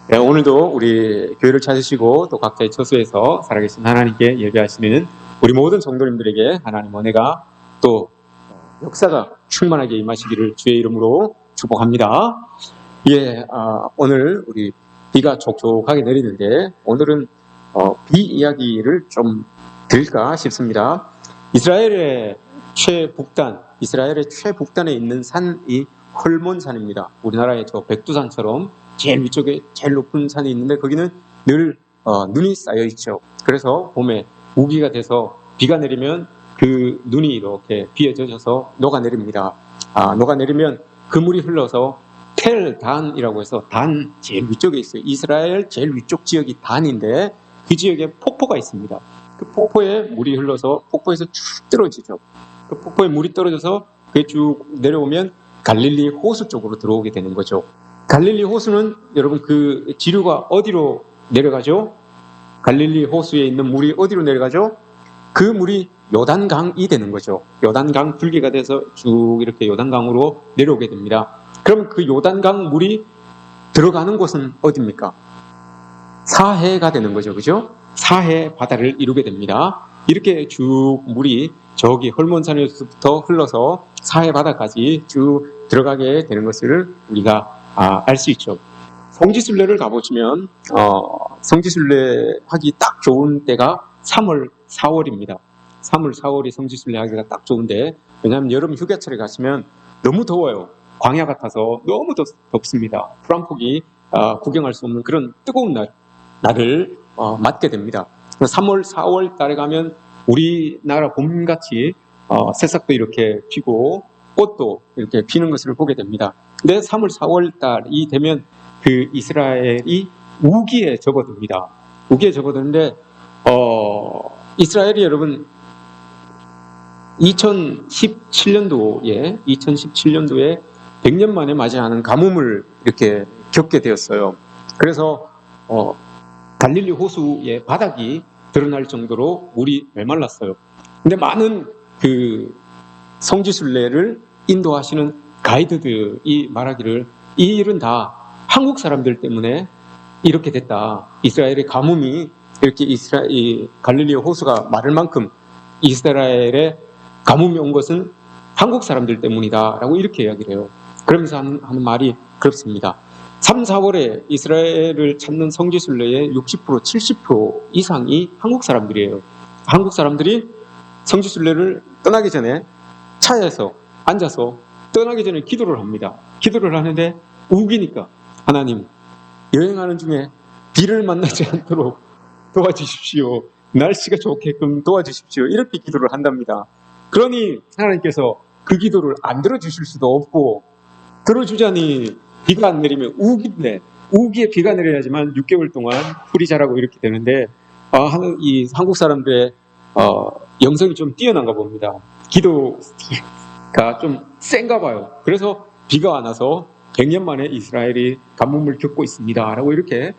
네, 오늘도 우리 교회를 찾으시고 또 각자의 처소에서 살아계신 하나님께 예배하시는 우리 모든 성도님들에게 하나님 은혜가 또 역사가 충만하게 임하시기를 주의 이름으로 축복합니다. 오늘 우리 비가 촉촉하게 내리는데 오늘은 비 이야기를 좀 드릴까 싶습니다. 이스라엘의 최북단에 있는 산이 헐몬산입니다. 우리나라의 저 백두산처럼 제일 위쪽에 제일 높은 산이 있는데 거기는 늘 눈이 쌓여 있죠. 그래서 봄에 우기가 돼서 비가 내리면 그 눈이 이렇게 비에 젖어서 녹아내립니다. 녹아내리면 그 물이 흘러서 텔단이라고 해서 단 제일 위쪽에 있어요. 이스라엘 제일 위쪽 지역이 단인데 그 지역에 폭포가 있습니다. 그 폭포에 물이 흘러서 폭포에서 쭉 떨어지죠. 그 폭포에 물이 떨어져서 그게 쭉 내려오면 갈릴리 호수 쪽으로 들어오게 되는 거죠. 갈릴리 호수는 여러분 그 지류가 어디로 내려가죠? 갈릴리 호수에 있는 물이 어디로 내려가죠? 그 물이 요단강이 되는 거죠. 요단강 줄기가 돼서 쭉 이렇게 요단강으로 내려오게 됩니다. 그럼 그 요단강 물이 들어가는 곳은 어디입니까? 사해가 되는 거죠. 그죠? 사해 바다를 이루게 됩니다. 이렇게 쭉 물이 저기 헐몬산에서부터 흘러서 사해 바다까지 쭉 들어가게 되는 것을 우리가 알 수 있죠. 성지순례를 가보시면 성지순례 하기 딱 좋은 때가 3월, 4월입니다. 3월, 4월이 성지순례 하기가 딱 좋은데 왜냐하면 여름 휴가철에 가시면 너무 더워요. 광야 같아서 너무 덥습니다. 풀 한 폭이 구경할 수 없는 그런 뜨거운 날을 맞게 됩니다. 3월, 4월 달에 가면 우리나라 봄같이 새싹도 이렇게 피고 꽃도 이렇게 피는 것을 보게 됩니다. 근데 3월, 4월 달이 되면 그 이스라엘이 우기에 접어듭니다. 우기에 접어드는데 이스라엘이 여러분 2017년도에 100년 만에 맞이하는 가뭄을 이렇게 겪게 되었어요. 그래서 갈릴리 호수의 바닥이 드러날 정도로 물이 메말랐어요. 근데 많은 그 성지순례를 인도하시는 가이드들이 말하기를 이 일은 다 한국 사람들 때문에 이렇게 됐다. 이스라엘의 가뭄이 이렇게 갈릴리 호수가 마를 만큼 이스라엘에 가뭄이 온 것은 한국 사람들 때문이다 라고 이렇게 이야기를 해요. 그러면서 하는 말이 그렇습니다. 3, 4월에 이스라엘을 찾는 성지순례의 60%, 70% 이상이 한국 사람들이에요. 한국 사람들이 성지순례를 떠나기 전에 차에서 앉아서 떠나기 전에 기도를 합니다. 기도를 하는데 우기니까 하나님 여행하는 중에 비를 만나지 않도록 도와주십시오. 날씨가 좋게끔 도와주십시오. 이렇게 기도를 한답니다. 그러니 하나님께서 그 기도를 안 들어주실 수도 없고 들어주자니 비가 안 내리면 우기인데 우기에 비가 내려야지만 6개월 동안 풀이 자라고 이렇게 되는데 이 한국 사람들의 영성이 좀 뛰어난가 봅니다. 기도가 좀 센가 봐요. 그래서 비가 안 와서 100년 만에 이스라엘이 가뭄을 겪고 있습니다. 라고 이렇게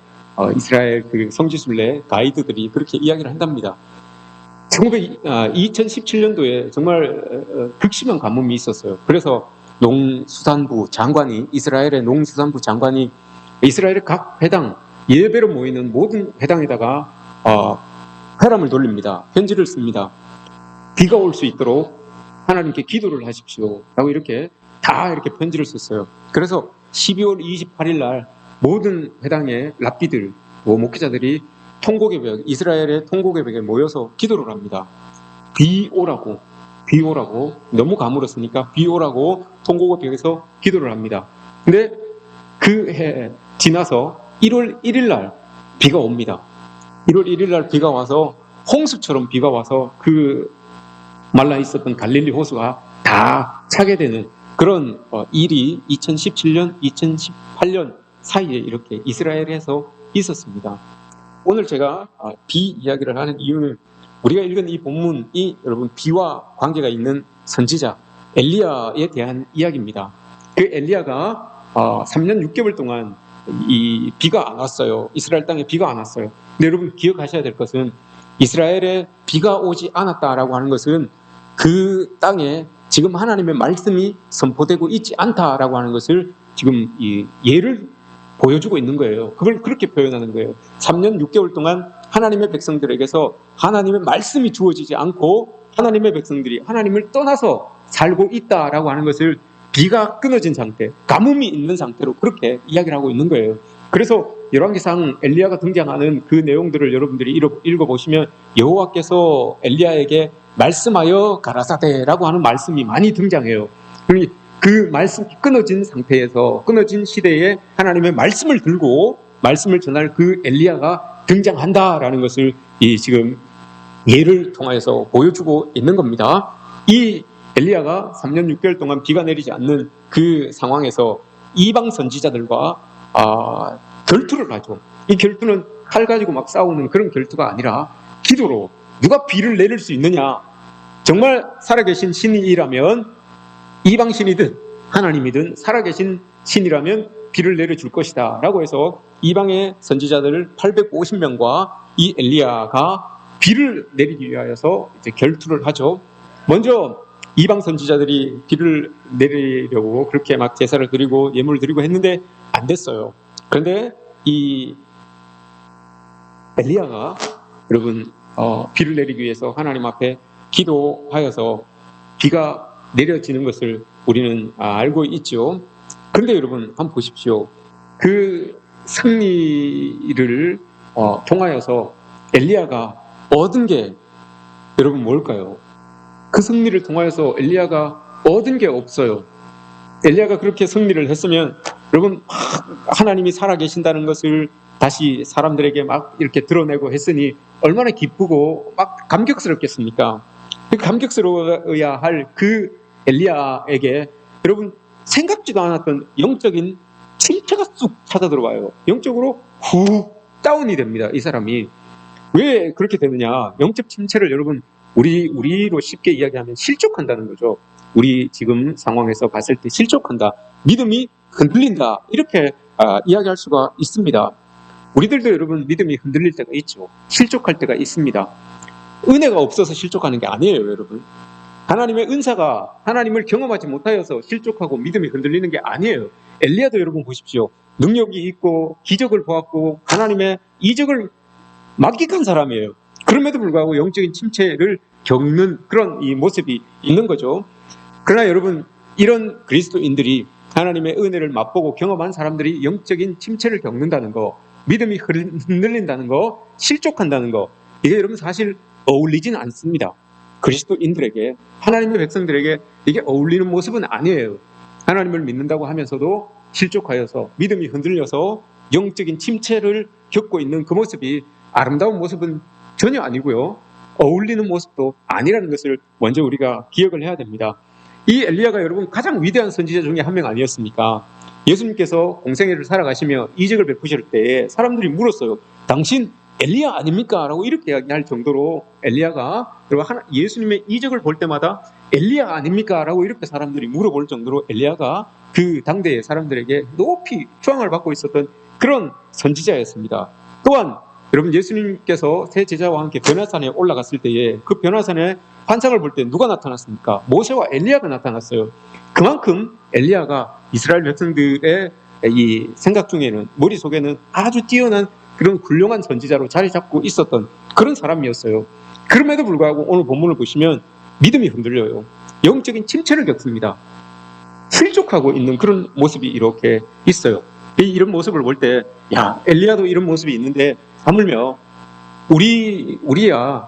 이스라엘 그 성지순례 가이드들이 그렇게 이야기를 한답니다. 2017년도에 정말 극심한 가뭄이 있었어요. 그래서 농수산부 장관이 이스라엘의 농수산부 장관이 이스라엘의 각 회당 예배로 모이는 모든 회당에다가 회람을 돌립니다. 편지를 씁니다. 비가 올 수 있도록 하나님께 기도를 하십시오. 라고 이렇게 다 이렇게 편지를 썼어요. 그래서 12월 28일 날 모든 회당의 랍비들, 목회자들이 통곡의벽, 이스라엘의 통곡의벽에 모여서 기도를 합니다. 비 오라고 너무 가물었으니까 비 오라고 통곡의벽에서 기도를 합니다. 근데 그 해 지나서 1월 1일 날 비가 옵니다. 1월 1일 날 비가 와서 홍수처럼 비가 와서 그 말라 있었던 갈릴리 호수가 다 차게 되는 그런 일이 2017년, 2018년 사이에 이렇게 이스라엘에서 있었습니다. 오늘 제가 비 이야기를 하는 이유는 우리가 읽은 이 본문이 여러분 비와 관계가 있는 선지자 엘리야에 대한 이야기입니다. 그 엘리야가 3년 6개월 동안 이 비가 안 왔어요. 이스라엘 땅에 비가 안 왔어요. 근데 여러분 기억하셔야 될 것은 이스라엘에 비가 오지 않았다라고 하는 것은 그 땅에 지금 하나님의 말씀이 선포되고 있지 않다라고 하는 것을 지금 이 예를 보여주고 있는 거예요. 그걸 그렇게 표현하는 거예요. 3년 6개월 동안 하나님의 백성들에게서 하나님의 말씀이 주어지지 않고 하나님의 백성들이 하나님을 떠나서 살고 있다라고 하는 것을 비가 끊어진 상태, 가뭄이 있는 상태로 그렇게 이야기를 하고 있는 거예요. 그래서 열왕기상 엘리야가 등장하는 그 내용들을 여러분들이 읽어보시면 여호와께서 엘리야에게 말씀하여 가라사대라고 하는 말씀이 많이 등장해요. 그 말씀이 끊어진 상태에서 끊어진 시대에 하나님의 말씀을 들고 말씀을 전할 그 엘리야가 등장한다라는 것을 지금 예를 통해서 보여주고 있는 겁니다. 이 엘리야가 3년 6개월 동안 비가 내리지 않는 그 상황에서 이방 선지자들과 결투를 하죠. 이 결투는 칼 가지고 막 싸우는 그런 결투가 아니라 기도로 누가 비를 내릴 수 있느냐, 정말 살아계신 신이라면 이방 신이든 하나님이든 살아계신 신이라면 비를 내려줄 것이다 라고 해서 이방의 선지자들 850명과 이 엘리야가 비를 내리기 위하여서 이제 결투를 하죠. 먼저 이방 선지자들이 비를 내리려고 그렇게 막 제사를 드리고 예물을 드리고 했는데 안 됐어요. 그런데 이 엘리야가 여러분 비를 내리기 위해서 하나님 앞에 기도하여서 비가 내려지는 것을 우리는 알고 있죠. 그런데 여러분 한번 보십시오. 그 승리를 통하여서 엘리야가 얻은 게 여러분 뭘까요? 그 승리를 통하여서 엘리야가 얻은 게 없어요. 엘리야가 그렇게 승리를 했으면 여러분 하나님이 살아계신다는 것을 다시 사람들에게 막 이렇게 드러내고 했으니 얼마나 기쁘고 막 감격스럽겠습니까? 감격스러워야 할 그 엘리야에게 여러분 생각지도 않았던 영적인 침체가 쑥 찾아 들어와요. 영적으로 훅 다운이 됩니다. 이 사람이. 왜 그렇게 되느냐? 영적 침체를 여러분 우리로 쉽게 이야기하면 실족한다는 거죠. 우리 지금 상황에서 봤을 때 실족한다. 믿음이 흔들린다. 이렇게 이야기할 수가 있습니다. 우리들도 여러분 믿음이 흔들릴 때가 있죠. 실족할 때가 있습니다. 은혜가 없어서 실족하는 게 아니에요, 여러분. 하나님의 은사가 하나님을 경험하지 못하여서 실족하고 믿음이 흔들리는 게 아니에요. 엘리야도 여러분 보십시오. 능력이 있고 기적을 보았고 하나님의 이적을 만끽한 사람이에요. 그럼에도 불구하고 영적인 침체를 겪는 그런 이 모습이 있는 거죠. 그러나 여러분 이런 그리스도인들이 하나님의 은혜를 맛보고 경험한 사람들이 영적인 침체를 겪는다는 거, 믿음이 흔들린다는 거, 실족한다는 거, 이게 여러분 사실 어울리지는 않습니다. 그리스도인들에게, 하나님의 백성들에게 이게 어울리는 모습은 아니에요. 하나님을 믿는다고 하면서도 실족하여서 믿음이 흔들려서 영적인 침체를 겪고 있는 그 모습이 아름다운 모습은 전혀 아니고요. 어울리는 모습도 아니라는 것을 먼저 우리가 기억을 해야 됩니다. 이 엘리야가 여러분 가장 위대한 선지자 중에 한 명 아니었습니까? 예수님께서 공생애를 살아가시며 이적을 베푸실 때에 사람들이 물었어요. 당신 엘리야 아닙니까? 라고 이렇게 이야기할 정도로 엘리야가 예수님의 이적을 볼 때마다 엘리야 아닙니까? 라고 이렇게 사람들이 물어볼 정도로 엘리야가 그 당대의 사람들에게 높이 추앙을 받고 있었던 그런 선지자였습니다. 또한 여러분 예수님께서 세 제자와 함께 변화산에 올라갔을 때에 그 변화산에 환상을 볼 때 누가 나타났습니까? 모세와 엘리야가 나타났어요. 그만큼 엘리야가 이스라엘 백성들의 이 생각 중에는 머릿속에는 아주 뛰어난 그런 훌륭한 선지자로 자리 잡고 있었던 그런 사람이었어요. 그럼에도 불구하고 오늘 본문을 보시면 믿음이 흔들려요. 영적인 침체를 겪습니다. 실족하고 있는 그런 모습이 이렇게 있어요. 이런 모습을 볼 때 야, 엘리야도 이런 모습이 있는데 하물며 우리야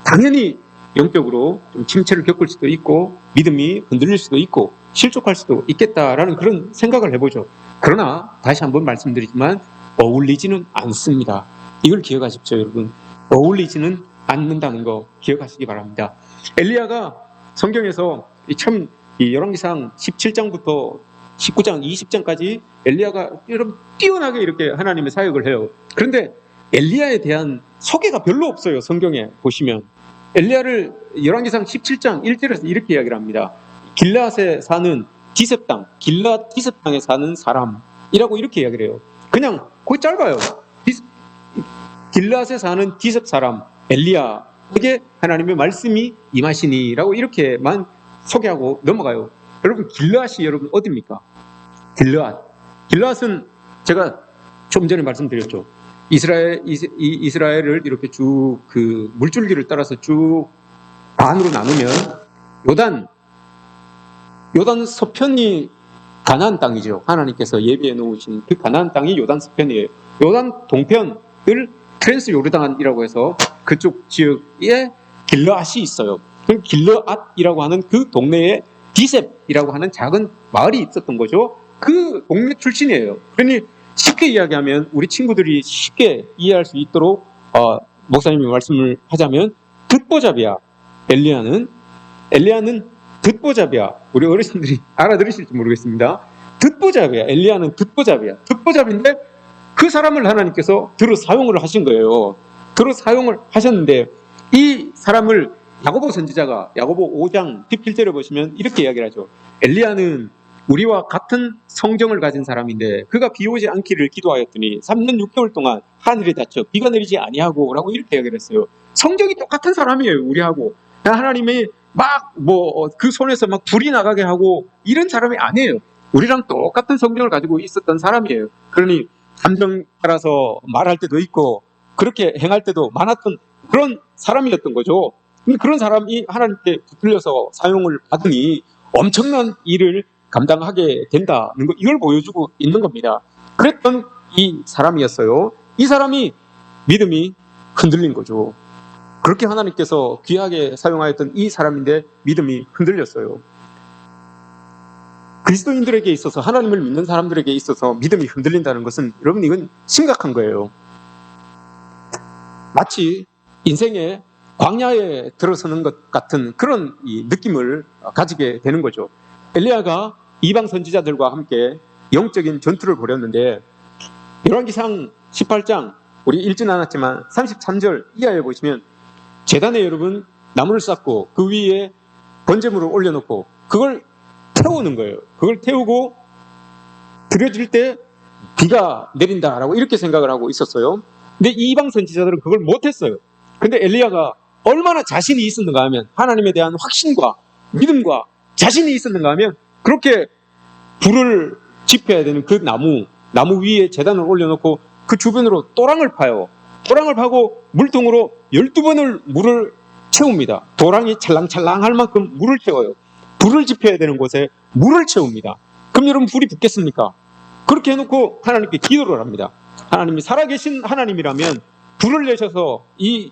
당연히 영적으로 좀 침체를 겪을 수도 있고 믿음이 흔들릴 수도 있고 실족할 수도 있겠다라는 그런 생각을 해보죠. 그러나 다시 한번 말씀드리지만 어울리지는 않습니다. 이걸 기억하십시오, 여러분. 어울리지는 않는다는 거 기억하시기 바랍니다. 엘리야가 성경에서 참 열왕기상 17장부터 19장, 20장까지 엘리야가 여러분 뛰어나게 이렇게 하나님의 사역을 해요. 그런데 엘리야에 대한 소개가 별로 없어요. 성경에 보시면 엘리야를 열왕기상 17장 1절에서 이렇게 이야기를 합니다. 길앗에 사는 디셉 땅, 길앗 디셉 땅에 사는 사람이라고 이렇게 이야기를 해요. 그냥 거의 짧아요. 길앗에 사는 디셉 사람 엘리야에게 하나님의 말씀이 임하시니라고 이렇게만 소개하고 넘어가요. 여러분 길앗이 여러분 어디입니까? 길앗은 제가 좀 전에 말씀드렸죠. 이스라엘을 이렇게 쭉 그 물줄기를 따라서 쭉 반으로 나누면 요단 서편이 가나안 땅이죠. 하나님께서 예비해 놓으신 그 가나안 땅이 요단 서편이에요. 요단 동편을 트랜스 요르단이라고 해서 그쪽 지역에 길르앗이 있어요. 그 길르앗이라고 하는 그 동네에 디셉이라고 하는 작은 마을이 있었던 거죠. 그 동네 출신이에요. 그러니 쉽게 이야기하면 우리 친구들이 쉽게 이해할 수 있도록 목사님이 말씀을 하자면 듣보잡이야. 엘리야는 듣보잡이야. 우리 어르신들이 알아들으실지 모르겠습니다. 듣보잡이야. 엘리야는 듣보잡이야. 듣보잡인데 그 사람을 하나님께서 들어 사용을 하신 거예요. 들어 사용을 하셨는데 이 사람을 야고보 선지자가 야고보 5장 17절에 보시면 이렇게 이야기를 하죠. 엘리야는 우리와 같은 성정을 가진 사람인데 그가 비 오지 않기를 기도하였더니 3년 6개월 동안 하늘이 닫혀 비가 내리지 아니하고 라고 이렇게 이야기를 했어요. 성정이 똑같은 사람이에요. 우리하고. 하나님이 막 그 손에서 막 불이 나가게 하고 이런 사람이 아니에요. 우리랑 똑같은 성정을 가지고 있었던 사람이에요. 그러니 감정 따라서 말할 때도 있고 그렇게 행할 때도 많았던 그런 사람이었던 거죠. 그런 사람이 하나님께 붙들려서 사용을 받으니 엄청난 일을 감당하게 된다는 거, 이걸 보여주고 있는 겁니다. 그랬던 이 사람이었어요. 이 사람이 믿음이 흔들린 거죠. 그렇게 하나님께서 귀하게 사용하였던 이 사람인데 믿음이 흔들렸어요. 그리스도인들에게 있어서, 하나님을 믿는 사람들에게 있어서 믿음이 흔들린다는 것은 여러분 이건 심각한 거예요. 마치 인생의 광야에 들어서는 것 같은 그런 이 느낌을 가지게 되는 거죠. 엘리야가 이방 선지자들과 함께 영적인 전투를 벌였는데 열왕기상 18장 우리 읽지는 않았지만 33절 이하에 보시면 제단에 여러분 나무를 쌓고 그 위에 번제물을 올려놓고 그걸 태우는 거예요. 그걸 태우고 드려질 때 비가 내린다라고 이렇게 생각을 하고 있었어요. 근데 이방 선지자들은 그걸 못했어요. 근데 엘리야가 얼마나 자신이 있었는가 하면, 하나님에 대한 확신과 믿음과 자신이 있었는가 하면 그렇게 불을 지펴야 되는 그 나무 위에 제단을 올려놓고 그 주변으로 또랑을 파요. 또랑을 파고 물통으로 12번을 물을 채웁니다. 도랑이 찰랑찰랑할 만큼 물을 채워요. 불을 지펴야 되는 곳에 물을 채웁니다. 그럼 여러분 불이 붙겠습니까? 그렇게 해놓고 하나님께 기도를 합니다. 하나님이 살아계신 하나님이라면 불을 내셔서 이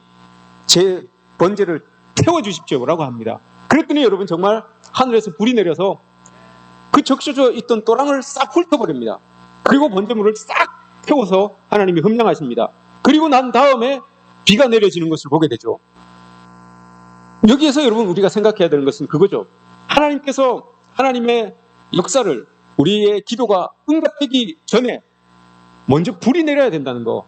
제 번제를 태워주십시오라고 합니다. 그랬더니 여러분 정말 하늘에서 불이 내려서 그 적셔져 있던 또랑을 싹 훑어버립니다. 그리고 번제물을 싹 태워서 하나님이 흠량하십니다. 그리고 난 다음에 비가 내려지는 것을 보게 되죠. 여기에서 여러분 우리가 생각해야 되는 것은 그거죠. 하나님께서 하나님의 역사를, 우리의 기도가 응답되기 전에 먼저 불이 내려야 된다는 거,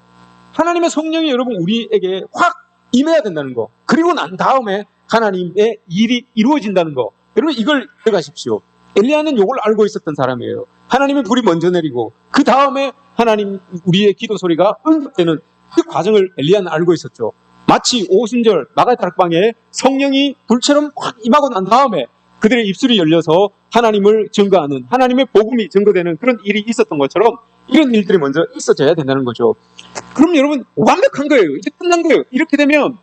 하나님의 성령이 여러분 우리에게 확 임해야 된다는 거, 그리고 난 다음에 하나님의 일이 이루어진다는 거, 여러분 이걸 기억하십시오. 엘리야는 이걸 알고 있었던 사람이에요. 하나님의 불이 먼저 내리고 그 다음에 하나님 우리의 기도 소리가 응답되는 그 과정을 엘리야는 알고 있었죠. 마치 오순절 마가다락방에 성령이 불처럼 확 임하고 난 다음에 그들의 입술이 열려서 하나님을 증거하는, 하나님의 복음이 증거되는 그런 일이 있었던 것처럼 이런 일들이 먼저 있어져야 된다는 거죠. 그럼 여러분 완벽한 거예요. 이제 끝난 거예요. 이렇게 되면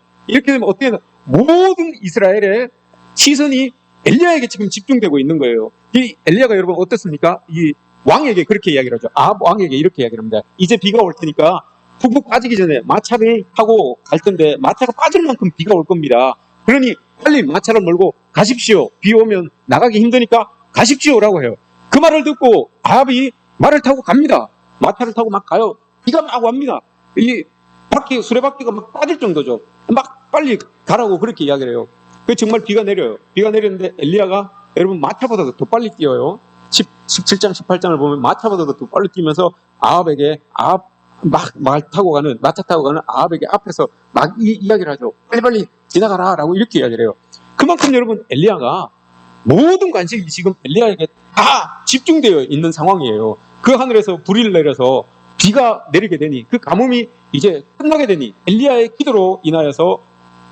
어떻게 되나, 모든 이스라엘의 시선이 엘리야에게 지금 집중되고 있는 거예요. 이 엘리야가 여러분 어떻습니까? 이 왕에게 그렇게 이야기를 하죠. 아합 왕에게 이렇게 이야기를 합니다. 이제 비가 올 테니까 푹푹 빠지기 전에 마차를 타고 갈 텐데 마차가 빠질 만큼 비가 올 겁니다. 그러니 빨리 마차를 몰고 가십시오. 비 오면 나가기 힘드니까 가십시오라고 해요. 그 말을 듣고 아합이 말을 타고 갑니다. 마차를 타고 막 가요. 비가 막 옵니다. 이 바퀴, 수레바퀴가 막 빠질 정도죠. 막 빨리 가라고 그렇게 이야기를 해요. 정말 비가 내려요. 비가 내렸는데 엘리야가 여러분 마차보다도 더 빨리 뛰어요. 17장, 18장을 보면 마차보다도 더 빨리 뛰면서 아합에게, 마차 타고 가는 아합에게 앞에서 막 이야기를 하죠. 빨리빨리 지나가라 라고 이렇게 이야기를 해요. 그만큼 여러분 엘리야가 모든 관심이 지금 엘리야에게 다 집중되어 있는 상황이에요. 그 하늘에서 불이 내려서 비가 내리게 되니, 그 가뭄이 이제 끝나게 되니, 엘리야의 기도로 인하여서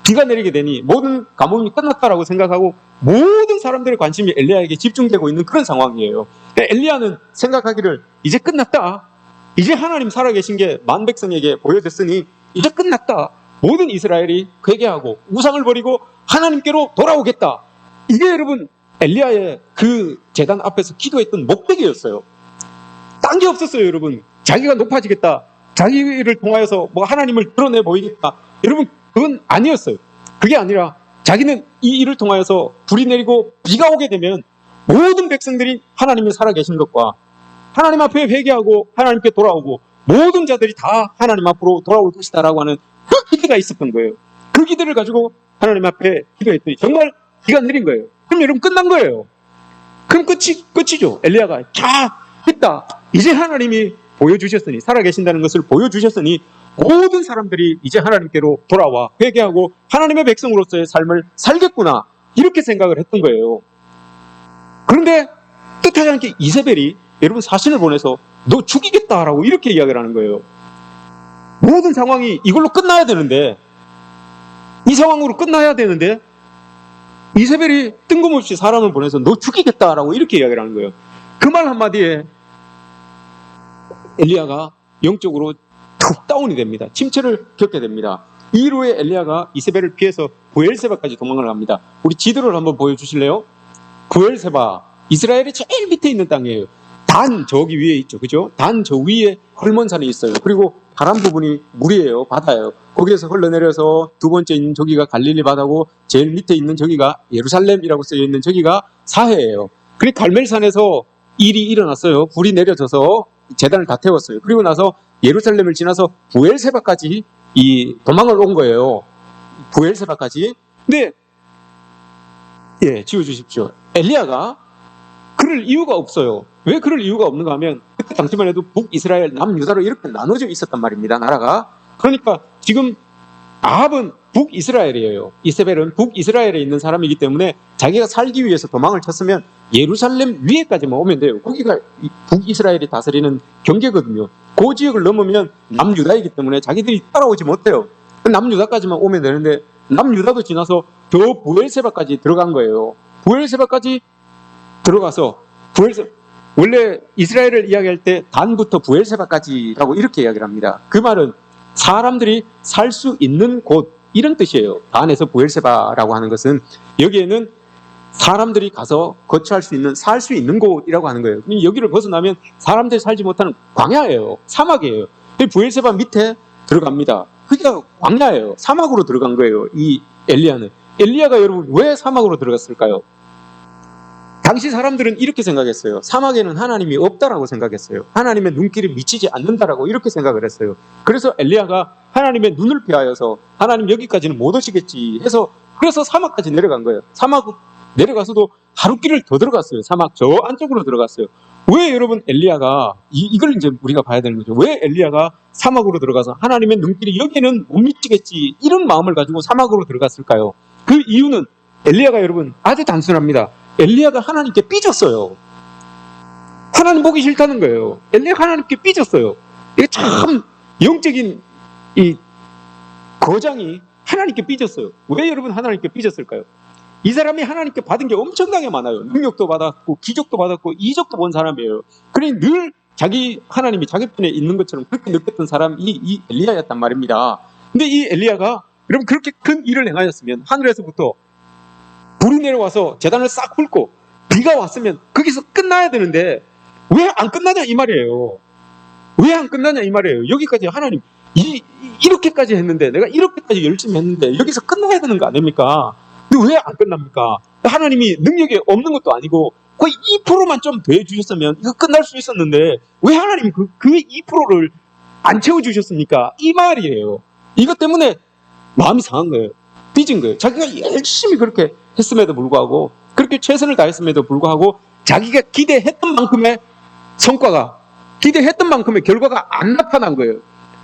비가 내리게 되니 모든 가뭄이 끝났다라고 생각하고 모든 사람들의 관심이 엘리야에게 집중되고 있는 그런 상황이에요. 엘리야는 생각하기를 이제 끝났다. 이제 하나님 살아계신 게 만 백성에게 보여졌으니 이제 끝났다. 모든 이스라엘이 회개하고 우상을 버리고 하나님께로 돌아오겠다. 이게 여러분 엘리야의 그 제단 앞에서 기도했던 목적이었어요. 딴 게 없었어요, 여러분. 자기가 높아지겠다. 자기를 통하여서 뭐 하나님을 드러내 보이겠다. 여러분, 그건 아니었어요. 그게 아니라 자기는 이 일을 통하여서 불이 내리고 비가 오게 되면 모든 백성들이 하나님이 살아계신 것과 하나님 앞에 회개하고 하나님께 돌아오고 모든 자들이 다 하나님 앞으로 돌아올 것이다라고 하는 그 기대가 있었던 거예요. 그 기대를 가지고 하나님 앞에 기도했더니 정말 비가 내린 거예요. 그럼 여러분 끝난 거예요. 그럼 끝이죠. 엘리야가 자, 됐다. 이제 하나님이 보여주셨으니, 살아계신다는 것을 보여주셨으니 모든 사람들이 이제 하나님께로 돌아와 회개하고 하나님의 백성으로서의 삶을 살겠구나, 이렇게 생각을 했던 거예요. 그런데 뜻하지 않게 이세벨이 여러분 사신을 보내서 너 죽이겠다라고 이렇게 이야기를 하는 거예요. 모든 상황이 이걸로 끝나야 되는데, 이 상황으로 끝나야 되는데 이세벨이 뜬금없이 사람을 보내서 너 죽이겠다라고 이렇게 이야기를 하는 거예요. 그 말 한마디에 엘리야가 영적으로 툭 다운이 됩니다. 침체를 겪게 됩니다. 이후에 엘리야가 이세벨을 피해서 부엘세바까지 도망을 갑니다. 우리 지도를 한번 보여주실래요? 부엘세바, 이스라엘의 제일 밑에 있는 땅이에요. 단 저기 위에 있죠, 그죠? 단 저 위에 헐몬산이 있어요. 그리고 파란 부분이 물이에요, 바다예요. 거기에서 흘러내려서 두 번째 있는 저기가 갈릴리 바다고, 제일 밑에 있는 저기가 예루살렘이라고 쓰여 있는 저기가 사해예요. 그리고 갈멜산에서 일이 일어났어요. 불이 내려져서 제단을 다 태웠어요. 그리고 나서 예루살렘을 지나서 부엘세바까지 이 도망을 온 거예요. 부엘세바까지. 근데 지워주십시오. 엘리야가 그럴 이유가 없어요. 왜 그럴 이유가 없는가 하면 그때 당시만 해도 북이스라엘, 남유다로 이렇게 나눠져 있었단 말입니다, 나라가. 그러니까 지금 아합은 북이스라엘이에요. 이세벨은 북이스라엘에 있는 사람이기 때문에 자기가 살기 위해서 도망을 쳤으면 예루살렘 위에까지만 오면 돼요. 거기가 북이스라엘이 다스리는 경계거든요. 그 지역을 넘으면 남유다이기 때문에 자기들이 따라오지 못해요. 남유다까지만 오면 되는데 남유다도 지나서 저 부엘세바까지 들어간 거예요. 부엘세바까지 들어가서 원래 이스라엘을 이야기할 때 단부터 부엘세바까지라고 이렇게 이야기를 합니다. 그 말은 사람들이 살 수 있는 곳, 이런 뜻이에요. 단에서 부엘세바라고 하는 것은 여기에는 사람들이 가서 거처할 수 있는, 살 수 있는 곳이라고 하는 거예요. 여기를 벗어나면 사람들이 살지 못하는 광야예요. 사막이에요. 부엘세바 밑에 들어갑니다. 그게 광야예요. 사막으로 들어간 거예요, 이 엘리야는. 엘리야가 여러분 왜 사막으로 들어갔을까요? 당시 사람들은 이렇게 생각했어요. 사막에는 하나님이 없다라고 생각했어요. 하나님의 눈길이 미치지 않는다라고 이렇게 생각을 했어요. 그래서 엘리야가 하나님의 눈을 피하여서 하나님 여기까지는 못 오시겠지 해서 그래서 사막까지 내려간 거예요. 사막 내려가서도 하루길을 더 들어갔어요. 사막 저 안쪽으로 들어갔어요. 왜 여러분 엘리야가 이걸 이제 우리가 봐야 되는 거죠. 왜 엘리야가 사막으로 들어가서 하나님의 눈길이 여기는 못 미치겠지 이런 마음을 가지고 사막으로 들어갔을까요? 그 이유는 엘리야가 여러분 아주 단순합니다. 엘리야가 하나님께 삐졌어요. 하나님 보기 싫다는 거예요. 엘리야가 하나님께 삐졌어요. 이게 참 영적인 이 거장이 하나님께 삐졌어요. 왜 여러분 하나님께 삐졌을까요? 이 사람이 하나님께 받은 게 엄청나게 많아요. 능력도 받았고 기적도 받았고 이적도 본 사람이에요. 그러니 늘 자기 하나님이 자기 편에 있는 것처럼 그렇게 느꼈던 사람이 이 엘리야였단 말입니다. 근데 이 엘리야가 여러분 그렇게 큰 일을 행하였으면 하늘에서부터 불이 내려와서 제단을 싹 훑고 비가 왔으면 거기서 끝나야 되는데 왜 안 끝나냐 이 말이에요. 왜 안 끝나냐 이 말이에요. 여기까지 하나님 이렇게까지 했는데 내가 이렇게까지 열심히 했는데 여기서 끝나야 되는 거 아닙니까? 근데 왜 안 끝납니까? 하나님이 능력이 없는 것도 아니고 거의 2%만 좀 더 해주셨으면 이거 끝날 수 있었는데 왜 하나님 그 2%를 안 채워주셨습니까? 이 말이에요. 이것 때문에 마음이 상한 거예요. 삐진 거예요. 자기가 열심히 그렇게 했음에도 불구하고 그렇게 최선을 다했음에도 불구하고 자기가 기대했던 만큼의 성과가 기대했던 만큼의 결과가 안 나타난 거예요.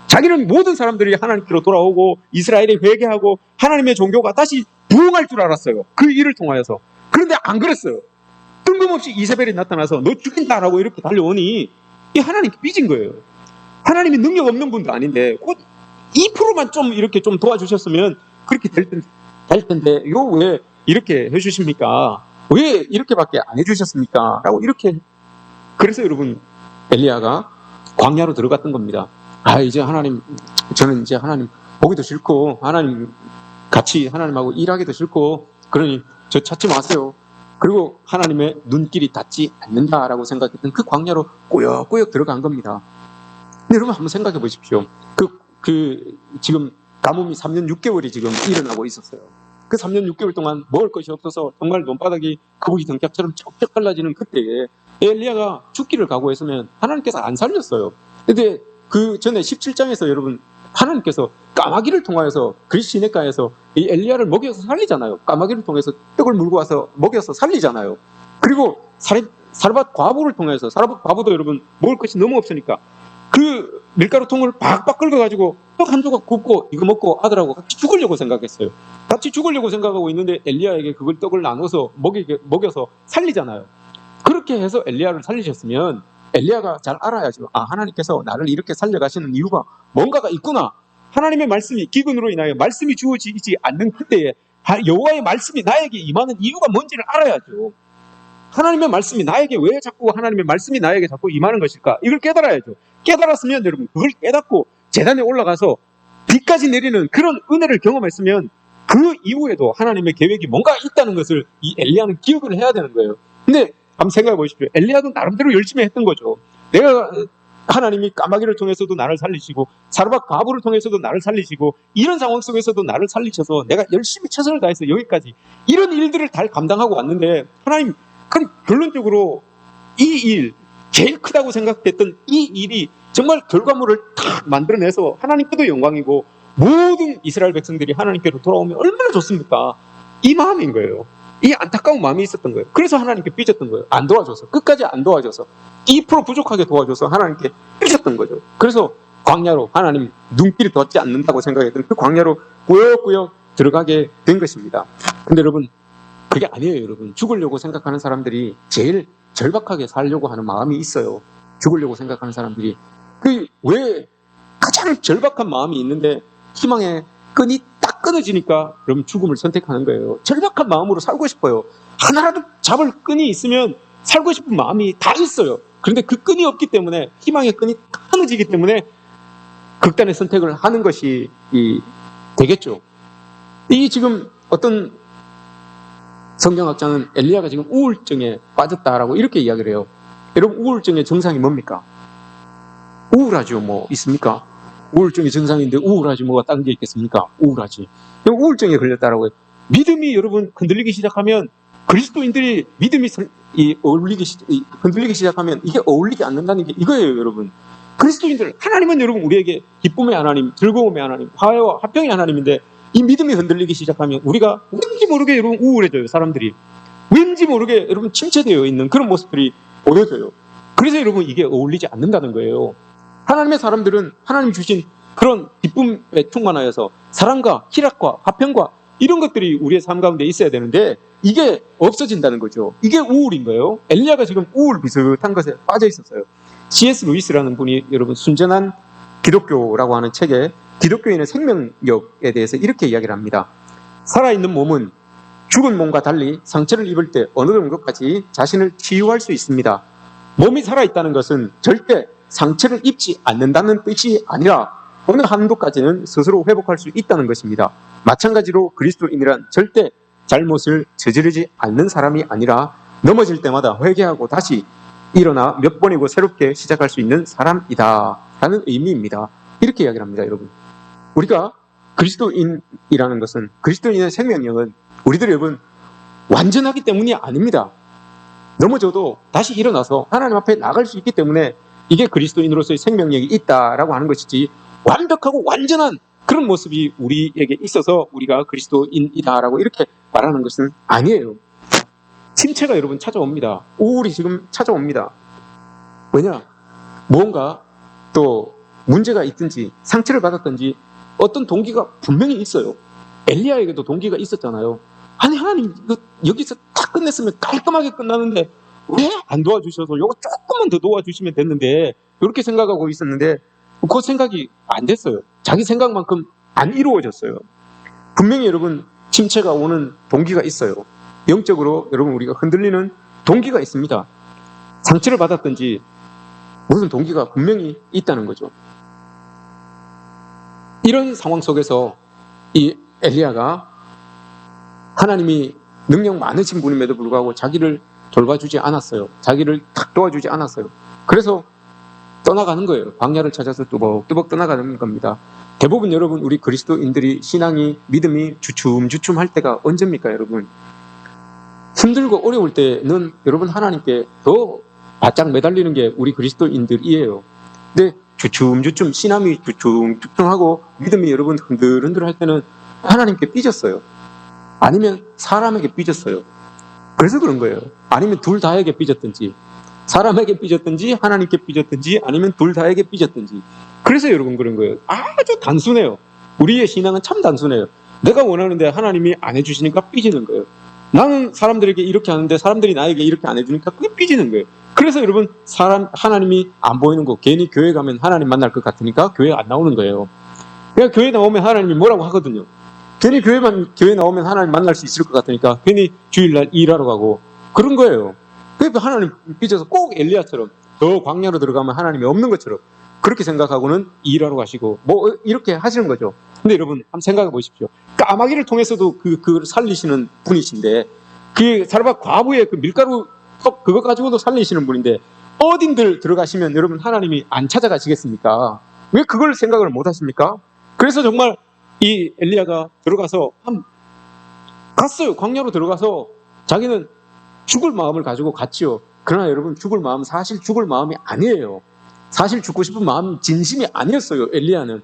자기는 모든 사람들이 하나님께로 돌아오고 이스라엘이 회개하고 하나님의 종교가 다시 부흥할 줄 알았어요. 그 일을 통하여서. 그런데 안 그랬어요. 뜬금없이 이세벨이 나타나서 너 죽인다라고 이렇게 달려오니 이 하나님께 삐진 거예요. 하나님이 능력 없는 분도 아닌데 꼭 2%만 좀 이렇게 좀 도와주셨으면 그렇게 될 텐데 이거 왜 이렇게 해주십니까? 왜 이렇게밖에 안 해주셨습니까? 라고 이렇게. 그래서 여러분 엘리야가 광야로 들어갔던 겁니다. 이제 하나님, 저는 이제 하나님 보기도 싫고 하나님 같이 하나님하고 일하기도 싫고 그러니 저 찾지 마세요. 그리고 하나님의 눈길이 닿지 않는다라고 생각했던 그 광야로 꾸역꾸역 들어간 겁니다. 근데 여러분 한번 생각해 보십시오. 지금 가뭄이 3년 6개월이 지금 일어나고 있었어요. 그 3년 6개월 동안 먹을 것이 없어서 정말 논바닥이 거북이 등짝처럼 쩍쩍 갈라지는 그때에 엘리야가 죽기를 각오했으면 하나님께서 안 살렸어요. 근데 그 전에 17장에서 여러분 하나님께서 까마귀를 통하여서 그리스 시내가에서 이 엘리야를 먹여서 살리잖아요. 까마귀를 통해서 떡을 물고 와서 먹여서 살리잖아요. 그리고 사르밧 과부를 통해서, 사르밧 과부도 여러분 먹을 것이 너무 없으니까 그 밀가루 통을 박박 긁어가지고 떡 한 조각 굽고 이거 먹고 아들하고 같이 죽으려고 생각했어요. 같이 죽으려고 생각하고 있는데 엘리야에게 그걸 떡을 나눠서 먹여서 살리잖아요. 그렇게 해서 엘리야를 살리셨으면 엘리야가 잘 알아야죠. 하나님께서 나를 이렇게 살려가시는 이유가 뭔가가 있구나. 하나님의 말씀이 기근으로 인하여 말씀이 주어지지 않는 그때에 여호와의 말씀이 나에게 임하는 이유가 뭔지를 알아야죠. 하나님의 말씀이 나에게 왜 자꾸 하나님의 말씀이 나에게 자꾸 임하는 것일까? 이걸 깨달아야죠. 깨달았으면 여러분 그걸 깨닫고 제단에 올라가서 비까지 내리는 그런 은혜를 경험했으면 그 이후에도 하나님의 계획이 뭔가 있다는 것을 이 엘리야는 기억을 해야 되는 거예요. 근데 한번 생각해 보십시오. 엘리야도 나름대로 열심히 했던 거죠. 내가 하나님이 까마귀를 통해서도 나를 살리시고 사르밧 과부를 통해서도 나를 살리시고 이런 상황 속에서도 나를 살리셔서 내가 열심히 최선을 다해서 여기까지 이런 일들을 다 감당하고 왔는데 하나님 그럼 결론적으로 이 일 제일 크다고 생각됐던 이 일이 정말 결과물을 탁 만들어내서 하나님께도 영광이고 모든 이스라엘 백성들이 하나님께로 돌아오면 얼마나 좋습니까? 이 마음인 거예요. 이 안타까운 마음이 있었던 거예요. 그래서 하나님께 삐졌던 거예요. 안 도와줘서, 끝까지 안 도와줘서 2% 부족하게 도와줘서 하나님께 삐졌던 거죠. 그래서 광야로 하나님 눈길이 닿지 않는다고 생각했던 그 광야로 꾸역꾸역 들어가게 된 것입니다. 근데 여러분 그게 아니에요. 여러분 죽으려고 생각하는 사람들이 제일 절박하게 살려고 하는 마음이 있어요. 죽으려고 생각하는 사람들이 왜 가장 절박한 마음이 있는데 희망의 끈이 딱 끊어지니까 그럼 죽음을 선택하는 거예요. 절박한 마음으로 살고 싶어요. 하나라도 잡을 끈이 있으면 살고 싶은 마음이 다 있어요. 그런데 그 끈이 없기 때문에 희망의 끈이 딱 끊어지기 때문에 극단의 선택을 하는 것이 되겠죠. 이 지금 어떤 성경학자는 엘리야가 지금 우울증에 빠졌다라고 이렇게 이야기를 해요. 여러분 우울증의 증상이 뭡니까? 우울하죠. 뭐 있습니까? 우울증이 증상인데 우울하지 뭐가 딴 게 있겠습니까? 우울하지. 우울증에 걸렸다라고 해요. 믿음이 여러분 흔들리기 시작하면 그리스도인들이 믿음이 흔들리기 시작하면 이게 어울리지 않는다는 게 이거예요. 여러분 그리스도인들 하나님은 여러분 우리에게 기쁨의 하나님, 즐거움의 하나님, 화해와 화평의 하나님인데 이 믿음이 흔들리기 시작하면 우리가 왠지 모르게 여러분 우울해져요. 사람들이 왠지 모르게 여러분 침체되어 있는 그런 모습들이 보여져요. 그래서 여러분 이게 어울리지 않는다는 거예요. 하나님의 사람들은 하나님 주신 그런 기쁨에 충만하여서 사랑과 희락과 화평과 이런 것들이 우리의 삶 가운데 있어야 되는데 이게 없어진다는 거죠. 이게 우울인 거예요. 엘리야가 지금 우울 비슷한 것에 빠져 있었어요. C.S. 루이스라는 분이 여러분 순전한 기독교라고 하는 책에 기독교인의 생명력에 대해서 이렇게 이야기를 합니다. 살아있는 몸은 죽은 몸과 달리 상처를 입을 때 어느 정도까지 자신을 치유할 수 있습니다. 몸이 살아있다는 것은 절대 상처를 입지 않는다는 뜻이 아니라 어느 한도까지는 스스로 회복할 수 있다는 것입니다. 마찬가지로 그리스도인이란 절대 잘못을 저지르지 않는 사람이 아니라 넘어질 때마다 회개하고 다시 일어나 몇 번이고 새롭게 시작할 수 있는 사람이다 라는 의미입니다. 이렇게 이야기를 합니다. 여러분 우리가 그리스도인이라는 것은 그리스도인의 생명력은 우리들이 여러분 완전하기 때문이 아닙니다. 넘어져도 다시 일어나서 하나님 앞에 나갈 수 있기 때문에 이게 그리스도인으로서의 생명력이 있다라고 하는 것이지 완벽하고 완전한 그런 모습이 우리에게 있어서 우리가 그리스도인이다라고 이렇게 말하는 것은 아니에요. 침체가 여러분 찾아옵니다. 우울이 지금 찾아옵니다. 왜냐? 무언가 또 문제가 있든지 상처를 받았든지 어떤 동기가 분명히 있어요. 엘리야에게도 동기가 있었잖아요. 아니 하나님 여기서 다 끝냈으면 깔끔하게 끝나는데 왜 안 도와주셔서 요거 조금만 더 도와주시면 됐는데 이렇게 생각하고 있었는데 그 생각이 안 됐어요. 자기 생각만큼 안 이루어졌어요. 분명히 여러분 침체가 오는 동기가 있어요. 영적으로 여러분 우리가 흔들리는 동기가 있습니다. 상처를 받았든지 무슨 동기가 분명히 있다는 거죠. 이런 상황 속에서 이 엘리야가 하나님이 능력 많으신 분임에도 불구하고 자기를 돌봐주지 않았어요. 자기를 탁 도와주지 않았어요. 그래서 떠나가는 거예요. 광야를 찾아서 뚜벅뚜벅 떠나가는 겁니다. 대부분 여러분 우리 그리스도인들이 신앙이 믿음이 주춤주춤할 때가 언제입니까 여러분? 힘들고 어려울 때는 여러분 하나님께 더 바짝 매달리는 게 우리 그리스도인들이에요. 근데 주춤주춤 신앙이 주춤주춤하고 믿음이 여러분 흔들흔들 할 때는 하나님께 삐졌어요. 아니면 사람에게 삐졌어요. 그래서 그런 거예요. 아니면 둘 다에게 삐졌든지 사람에게 삐졌든지 하나님께 삐졌든지 아니면 둘 다에게 삐졌든지 그래서 여러분 그런 거예요. 아주 단순해요. 우리의 신앙은 참 단순해요. 내가 원하는데 하나님이 안 해주시니까 삐지는 거예요. 나는 사람들에게 이렇게 하는데 사람들이 나에게 이렇게 안 해주니까 그게 삐지는 거예요. 그래서 여러분 하나님이 안 보이는 거 괜히 교회 가면 하나님 만날 것 같으니까 교회 안 나오는 거예요. 그냥 교회 나오면 하나님이 뭐라고 하거든요. 괜히 교회 나오면 하나님 만날 수 있을 것 같으니까 괜히 주일날 일하러 가고 그런 거예요. 그래서 하나님 삐져서 꼭 엘리야처럼 더 광야로 들어가면 하나님이 없는 것처럼 그렇게 생각하고는 일하러 가시고 뭐 이렇게 하시는 거죠. 근데 여러분 한번 생각해 보십시오. 까마귀를 통해서도 그 살리시는 분이신데 그 사르밧 과부의 그 밀가루 컵 그거 가지고도 살리시는 분인데 어딘들 들어가시면 여러분 하나님이 안 찾아가시겠습니까? 왜 그걸 생각을 못 하십니까? 그래서 정말 이 엘리야가 들어가서 갔어요. 광야로 들어가서 자기는 죽을 마음을 가지고 갔지요. 그러나 여러분 죽을 마음 사실 죽을 마음이 아니에요. 사실 죽고 싶은 마음 진심이 아니었어요. 엘리야는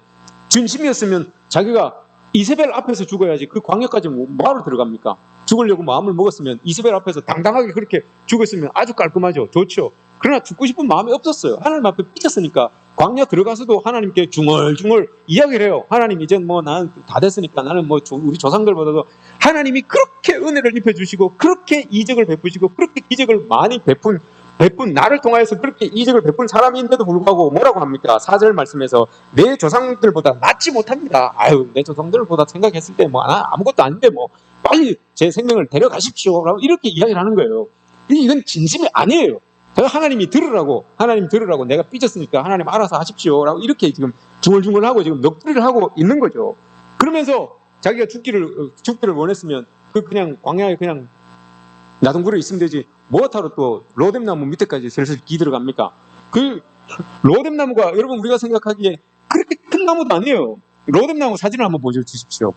진심이었으면 자기가 이세벨 앞에서 죽어야지 그 광야까지 뭐하러 들어갑니까? 죽으려고 마음을 먹었으면 이세벨 앞에서 당당하게 그렇게 죽었으면 아주 깔끔하죠. 좋죠. 그러나 죽고 싶은 마음이 없었어요. 하나님 앞에 삐졌으니까 광야 들어가서도 하나님께 중얼중얼 이야기를 해요. 하나님 이제 뭐 나는 다 됐으니까 나는 뭐 우리 조상들보다도 하나님이 그렇게 은혜를 입혀주시고 그렇게 이적을 베푸시고 그렇게 기적을 많이 베푼 나를 통하여서 그렇게 이적을 베푼 사람인데도 불구하고 뭐라고 합니까? 4절 말씀에서 내 조상들보다 낫지 못합니다. 아유 내 조상들보다 생각했을 때 뭐 아무것도 아닌데 뭐 빨리 제 생명을 데려가십시오 라고 이렇게 이야기를 하는 거예요. 이건 진심이 아니에요. 하나님 들으라고 내가 삐졌으니까 하나님 알아서 하십시오 라고 이렇게 지금 중얼중얼하고 지금 넋두리를 하고 있는 거죠. 그러면서 자기가 죽기를 원했으면 그냥 광야에 그냥 나동굴에 있으면 되지 뭐하러 또 로뎀나무 밑에까지 슬슬 기들어갑니까? 그 로뎀나무가 여러분 우리가 생각하기에 그렇게 큰 나무도 아니에요. 로뎀나무 사진을 한번 보여주십시오.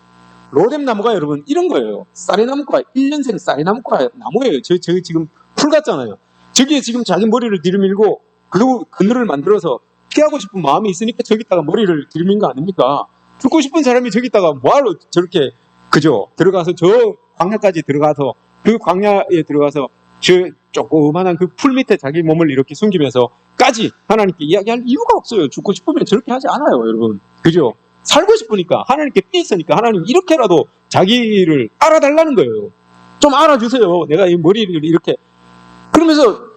로뎀나무가 여러분 이런 거예요. 쌀이나무과 1년생 쌀이나무과 나무예요. 저 지금 풀 같잖아요. 저기에 지금 자기 머리를 들이밀고 그 그늘을 만들어서 피하고 싶은 마음이 있으니까 저기다가 머리를 들이민 거 아닙니까? 죽고 싶은 사람이 저기다가 뭐하러 저렇게 그죠? 들어가서 저 광야까지 들어가서 그 광야에 들어가서 저 조그만한 그 풀 밑에 자기 몸을 이렇게 숨기면서까지 하나님께 이야기할 이유가 없어요. 죽고 싶으면 저렇게 하지 않아요, 여러분. 그죠? 살고 싶으니까 하나님께 삐있으니까 하나님 이렇게라도 자기를 알아달라는 거예요. 좀 알아주세요. 내가 이 머리를 이렇게 그러면서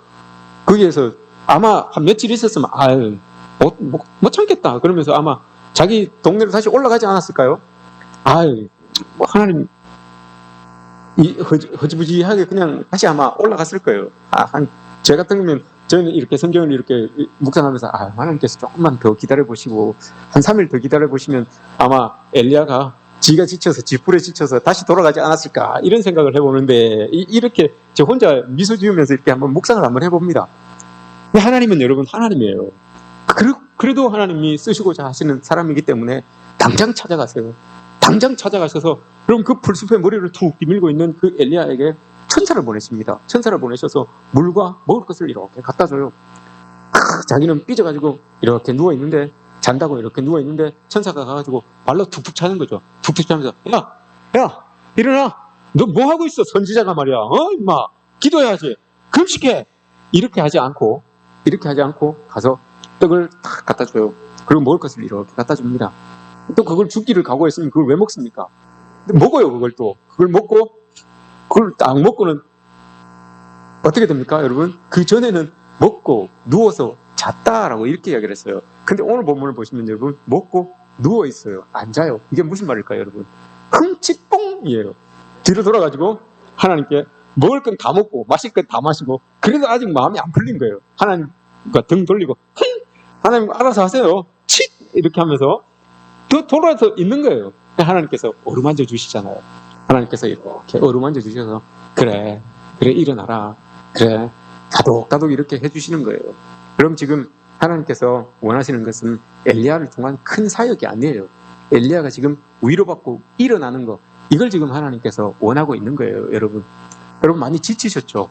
거기에서 아마 한 며칠 있었으면 아유 못 참겠다 그러면서 아마 자기 동네로 다시 올라가지 않았을까요? 아유 뭐 하나님 허지부지하게 그냥 다시 아마 올라갔을 거예요. 제 같은 거면 저는 이렇게 성경을 이렇게 묵상하면서 하나님께서 조금만 더 기다려보시고 한 3일 더 기다려보시면 아마 엘리야가 지가 지쳐서 지풀에 지쳐서 다시 돌아가지 않았을까 이런 생각을 해보는데 이렇게 저 혼자 미소 지으면서 이렇게 한번 묵상을 한번 해봅니다. 근데 하나님은 여러분 하나님이에요. 그래도 하나님이 쓰시고자 하시는 사람이기 때문에 당장 찾아가세요. 당장 찾아가셔서 그럼 그 풀숲에 머리를 툭 뒤밀고 있는 그 엘리야에게 천사를 보내십니다. 천사를 보내셔서 물과 먹을 것을 이렇게 갖다 줘요. 자기는 삐져가지고 이렇게 누워있는데 잔다고 이렇게 누워있는데 천사가 가가지고 발로 툭툭 차는 거죠. 툭툭 차면서 야 일어나 너 뭐하고 있어 선지자가 말이야 임마 기도해야지 금식해 이렇게 하지 않고 가서 떡을 탁 갖다 줘요. 그리고 먹을 것을 이렇게 갖다 줍니다. 또 그걸 죽기를 각오했으면 그걸 왜 먹습니까? 근데 먹어요. 그걸 먹고 그걸 딱 먹고는 어떻게 됩니까 여러분? 그 전에는 먹고 누워서 잤다라고 이렇게 이야기를 했어요. 근데 오늘 본문을 보시면 여러분 먹고 누워 있어요. 안 자요. 이게 무슨 말일까요 여러분? 흥칫뽕이에요. 뒤로 돌아가지고 하나님께 먹을 건 다 먹고 마실 건 다 마시고 그래도 아직 마음이 안 풀린 거예요. 하나님 그러니까 등 돌리고 하나님 알아서 하세요. 칫 이렇게 하면서 더 돌아서 있는 거예요. 하나님께서 어루만져 주시잖아요. 하나님께서 이렇게 어루만져 주셔서 그래 일어나라. 그래 다독다독 이렇게 해주시는 거예요. 그럼 지금 하나님께서 원하시는 것은 엘리야를 통한 큰 사역이 아니에요. 엘리야가 지금 위로받고 일어나는 거, 이걸 지금 하나님께서 원하고 있는 거예요. 여러분 많이 지치셨죠?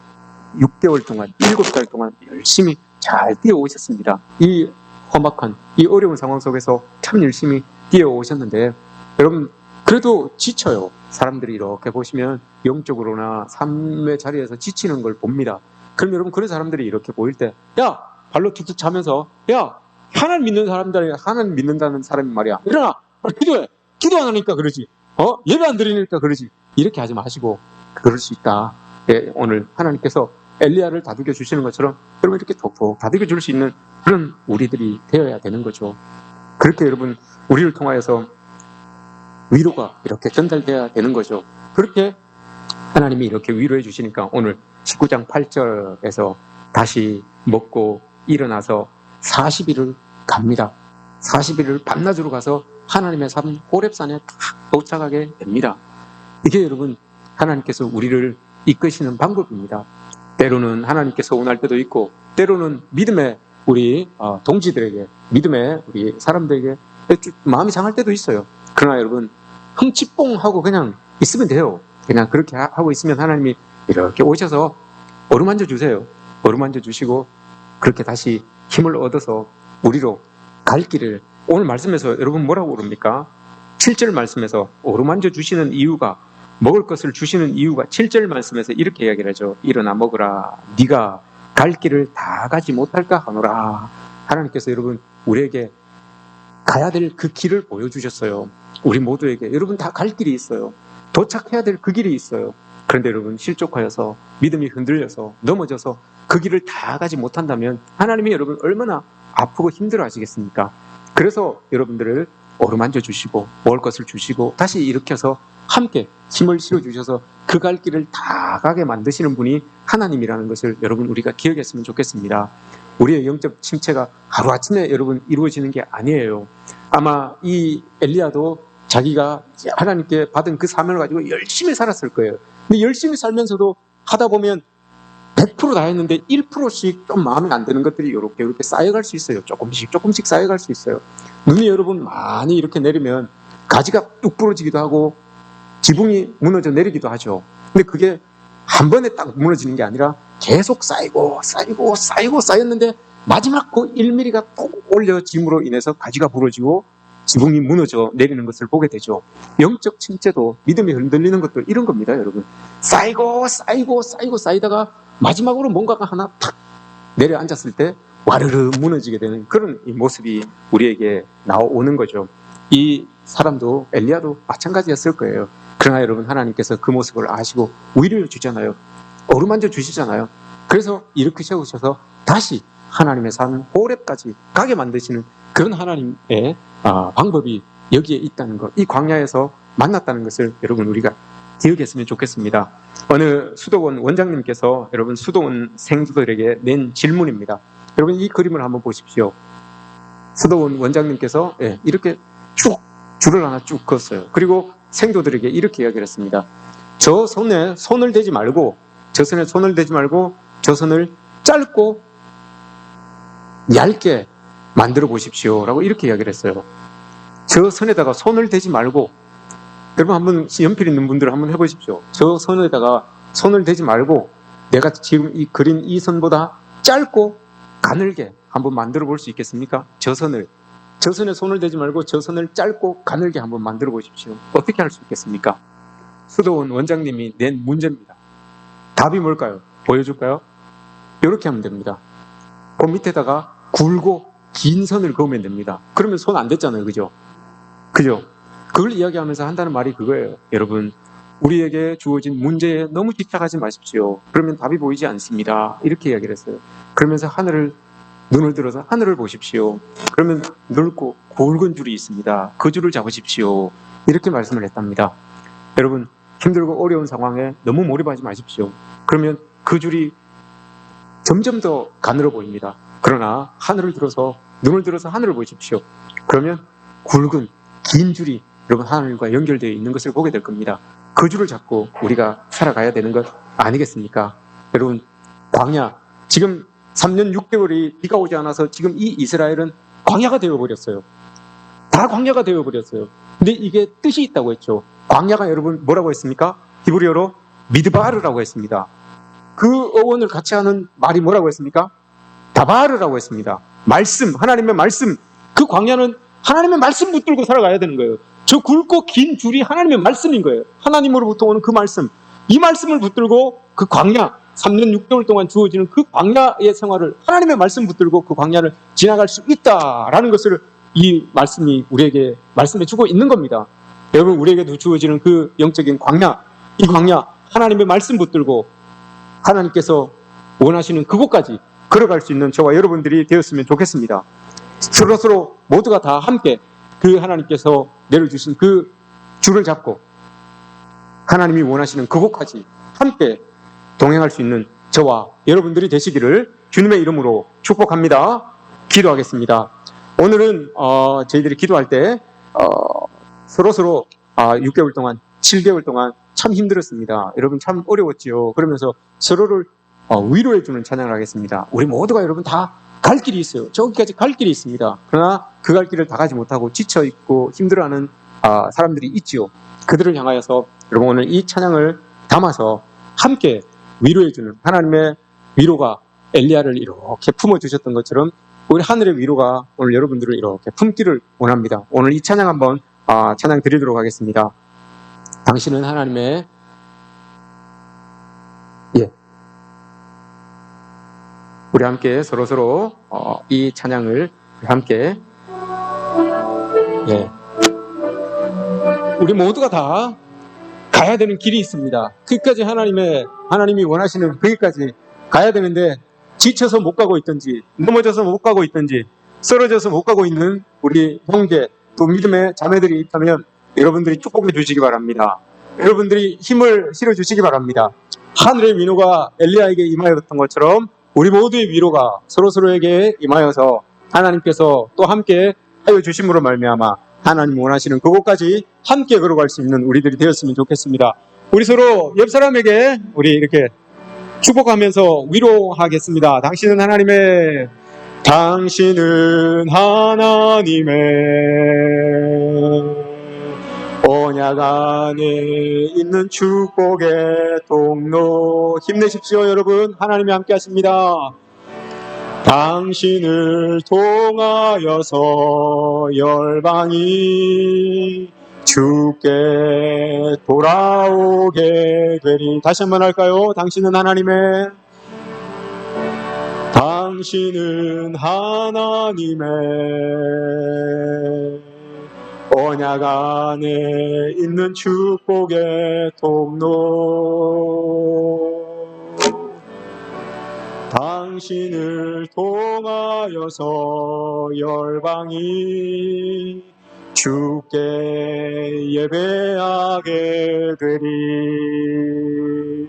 6개월 동안 7달 동안 열심히 잘 뛰어오셨습니다. 이 험악한 이 어려운 상황 속에서 참 열심히 뛰어오셨는데 여러분 그래도 지쳐요. 사람들이 이렇게 보시면 영적으로나 삶의 자리에서 지치는 걸 봅니다. 그럼 여러분 그런 사람들이 이렇게 보일 때 야 발로 툭툭 차면서 야 하나님 믿는 사람들이 하나님 믿는다는 사람이 말이야 일어나 기도해. 기도 안 하니까 그러지. 예배 안 드리니까 그러지. 이렇게 하지 마시고 그럴 수 있다. 예, 오늘 하나님께서 엘리야를 다독여 주시는 것처럼 여러분 이렇게 톡톡 다독여 줄 수 있는 그런 우리들이 되어야 되는 거죠. 그렇게 여러분 우리를 통하여서 위로가 이렇게 전달돼야 되는 거죠. 그렇게 하나님이 이렇게 위로해 주시니까 오늘 19장 8절에서 다시 먹고 일어나서 40일을 갑니다. 40일을 밤낮으로 가서 하나님의 산 호렙산에 딱 도착하게 됩니다. 이게 여러분 하나님께서 우리를 이끄시는 방법입니다. 때로는 하나님께서 원할 때도 있고 때로는 믿음의 우리 동지들에게 믿음의 우리 사람들에게 마음이 상할 때도 있어요. 그러나 여러분 흥치뽕 하고 그냥 있으면 돼요. 그냥 그렇게 하고 있으면 하나님이 이렇게 오셔서 어루만져 주세요. 어루만져 주시고 그렇게 다시 힘을 얻어서 우리로 갈 길을 오늘 말씀에서 여러분 뭐라고 그럽니까? 7절 말씀에서 어루만져 주시는 이유가 먹을 것을 주시는 이유가 7절 말씀에서 이렇게 이야기를 하죠. 일어나 먹으라. 네가 갈 길을 다 가지 못할까 하노라. 하나님께서 여러분 우리에게 가야 될 그 길을 보여주셨어요. 우리 모두에게 여러분 다 갈 길이 있어요. 도착해야 될 그 길이 있어요. 그런데 여러분 실족하여서 믿음이 흔들려서 넘어져서 그 길을 다 가지 못한다면 하나님이 여러분 얼마나 아프고 힘들어 하시겠습니까? 그래서 여러분들을 어루만져 주시고 먹을 것을 주시고 다시 일으켜서 함께 힘을 실어 주셔서 그 갈 길을 다 가게 만드시는 분이 하나님이라는 것을 여러분 우리가 기억했으면 좋겠습니다. 우리의 영적 침체가 하루아침에 여러분 이루어지는 게 아니에요. 아마 이 엘리야도 자기가 하나님께 받은 그 사명을 가지고 열심히 살았을 거예요. 근데 열심히 살면서도 하다 보면 100% 다 했는데 1%씩 좀 마음에 안 드는 것들이 이렇게 쌓여갈 수 있어요. 조금씩 쌓여갈 수 있어요. 눈이 여러분 많이 이렇게 내리면 가지가 뚝 부러지기도 하고 지붕이 무너져 내리기도 하죠. 근데 그게 한 번에 딱 무너지는 게 아니라 계속 쌓였는데 마지막 그 1mm가 톡 올려짐으로 인해서 가지가 부러지고 지붕이 무너져 내리는 것을 보게 되죠. 영적 침체도 믿음이 흔들리는 것도 이런 겁니다, 여러분. 쌓이다가 마지막으로 뭔가가 하나 탁 내려앉았을 때 와르르 무너지게 되는 그런 이 모습이 우리에게 나오는 거죠. 이 사람도 엘리야도 마찬가지였을 거예요. 그러나 여러분 하나님께서 그 모습을 아시고 위로를 주잖아요. 어루만져 주시잖아요. 그래서 이렇게 세우셔서 다시 하나님의 산 호렙까지 가게 만드시는 그런 하나님의 방법이 여기에 있다는 것, 이 광야에서 만났다는 것을 여러분 우리가 기억했으면 좋겠습니다. 어느 수도원 원장님께서 여러분 수도원 생도들에게 낸 질문입니다. 여러분 이 그림을 한번 보십시오. 수도원 원장님께서 이렇게 쭉 줄을 하나 쭉 그었어요. 그리고 생도들에게 이렇게 이야기를 했습니다. 저 선에 손을 대지 말고 저 선을 짧고 얇게 만들어 보십시오 라고 이렇게 이야기를 했어요. 저 선에다가 손을 대지 말고, 여러분 한번 연필 있는 분들 한번 해보십시오. 저 선에다가 손을 대지 말고 내가 지금 이 그린 이 선보다 짧고 가늘게 한번 만들어 볼 수 있겠습니까? 저 선에 손을 대지 말고 저 선을 짧고 가늘게 한번 만들어 보십시오. 어떻게 할 수 있겠습니까? 수도원 원장님이 낸 문제입니다. 답이 뭘까요? 보여줄까요? 이렇게 하면 됩니다. 그 밑에다가 굵고 긴 선을 그으면 됩니다. 그러면 손 안 됐잖아요. 그죠? 그걸 이야기하면서 한다는 말이 그거예요. 여러분, 우리에게 주어진 문제에 너무 집착하지 마십시오. 그러면 답이 보이지 않습니다. 이렇게 이야기를 했어요. 그러면서 눈을 들어서 하늘을 보십시오. 그러면 넓고 굵은 줄이 있습니다. 그 줄을 잡으십시오. 이렇게 말씀을 했답니다. 여러분, 힘들고 어려운 상황에 너무 몰입하지 마십시오. 그러면 그 줄이 점점 더 가늘어 보입니다. 그러나 눈을 들어서 하늘을 보십시오. 그러면 굵은 긴 줄이 여러분 하늘과 연결되어 있는 것을 보게 될 겁니다. 그 줄을 잡고 우리가 살아가야 되는 것 아니겠습니까? 여러분, 광야, 지금 3년 6개월이 비가 오지 않아서 지금 이 이스라엘은 광야가 되어버렸어요. 다 광야가 되어버렸어요. 근데 이게 뜻이 있다고 했죠. 광야가 여러분 뭐라고 했습니까? 히브리어로 미드바르라고 했습니다. 그 어원을 같이 하는 말이 뭐라고 했습니까? 다바르라고 했습니다. 말씀, 하나님의 말씀. 그 광야는 하나님의 말씀 붙들고 살아가야 되는 거예요. 저 굵고 긴 줄이 하나님의 말씀인 거예요. 하나님으로부터 오는 그 말씀. 이 말씀을 붙들고 그 광야, 3년 6개월 동안 주어지는 그 광야의 생활을 하나님의 말씀 붙들고 그 광야를 지나갈 수 있다라는 것을 이 말씀이 우리에게 말씀해 주고 있는 겁니다. 여러분, 우리에게도 주어지는 그 영적인 광야, 이 광야, 하나님의 말씀 붙들고 하나님께서 원하시는 그곳까지 걸어갈 수 있는 저와 여러분들이 되었으면 좋겠습니다. 서로 모두가 다 함께 그 하나님께서 내려주신 그 줄을 잡고 하나님이 원하시는 그곳까지 함께 동행할 수 있는 저와 여러분들이 되시기를 주님의 이름으로 축복합니다. 기도하겠습니다. 오늘은 저희들이 기도할 때 서로 6개월 동안 7개월 동안 참 힘들었습니다. 여러분 참 어려웠지요. 그러면서 서로를 위로해주는 찬양을 하겠습니다. 우리 모두가 여러분 다 갈 길이 있어요. 저기까지 갈 길이 있습니다. 그러나 그 갈 길을 다 가지 못하고 지쳐있고 힘들어하는 사람들이 있지요. 그들을 향하여서 여러분 오늘 이 찬양을 담아서 함께 위로해주는 하나님의 위로가 엘리야를 이렇게 품어주셨던 것처럼 우리 하늘의 위로가 오늘 여러분들을 이렇게 품기를 원합니다. 오늘 이 찬양 한번 찬양 드리도록 하겠습니다. 당신은 하나님의 우리 함께 서로 이 찬양을 함께 우리 모두가 다 가야 되는 길이 있습니다. 그기까지 하나님이 원하시는 거기까지 가야 되는데 지쳐서 못 가고 있든지 넘어져서 못 가고 있든지 쓰러져서 못 가고 있는 우리 형제 또 믿음의 자매들이 있다면 여러분들이 축복해 주시기 바랍니다. 여러분들이 힘을 실어 주시기 바랍니다. 하늘의 위로가 엘리야에게 임하였던 것처럼 우리 모두의 위로가 서로에게 임하여서 하나님께서 또 함께 하여 주심으로 말미암아 하나님 원하시는 그곳까지 함께 걸어갈 수 있는 우리들이 되었으면 좋겠습니다. 우리 서로 옆 사람에게 우리 이렇게 축복하면서 위로하겠습니다. 당신은 하나님의 언약 안에 있는 축복의 통로. 힘내십시오 여러분. 하나님이 함께 하십니다. 당신을 통하여서 열방이 주께 돌아오게 되리. 다시 한번 할까요? 당신은 하나님의 언약 안에 있는 축복의 통로. 당신을 통하여서 열방이 주께 예배하게 되리.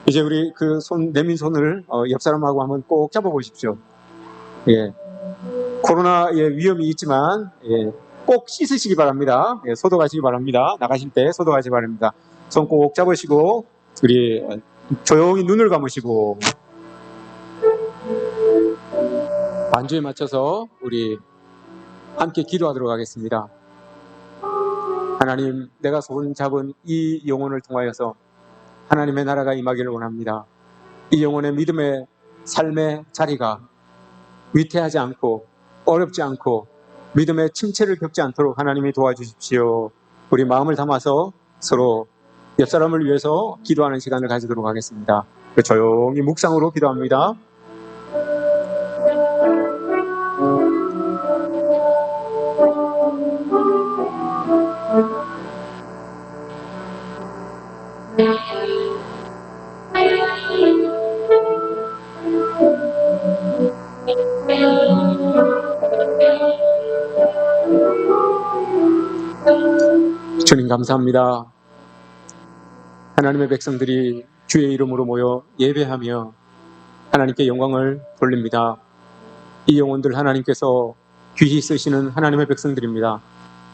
이제 우리 그 내민 손을 옆 사람하고 한번 꼭 잡아보십시오. 코로나의 위험이 있지만 꼭 씻으시기 바랍니다. 소독하시기 바랍니다. 나가실 때 소독하시기 바랍니다. 손 꼭 잡으시고 우리 조용히 눈을 감으시고 반주에 맞춰서 우리 함께 기도하도록 하겠습니다. 하나님, 내가 손 잡은 이 영혼을 통하여서 하나님의 나라가 임하기를 원합니다. 이 영혼의 믿음의 삶의 자리가 위태하지 않고 어렵지 않고 믿음의 침체를 겪지 않도록 하나님이 도와주십시오. 우리 마음을 담아서 서로 옆 사람을 위해서 기도하는 시간을 가지도록 하겠습니다. 조용히 묵상으로 기도합니다. 주님 감사합니다. 하나님의 백성들이 주의 이름으로 모여 예배하며 하나님께 영광을 돌립니다. 이 영혼들 하나님께서 귀히 쓰시는 하나님의 백성들입니다.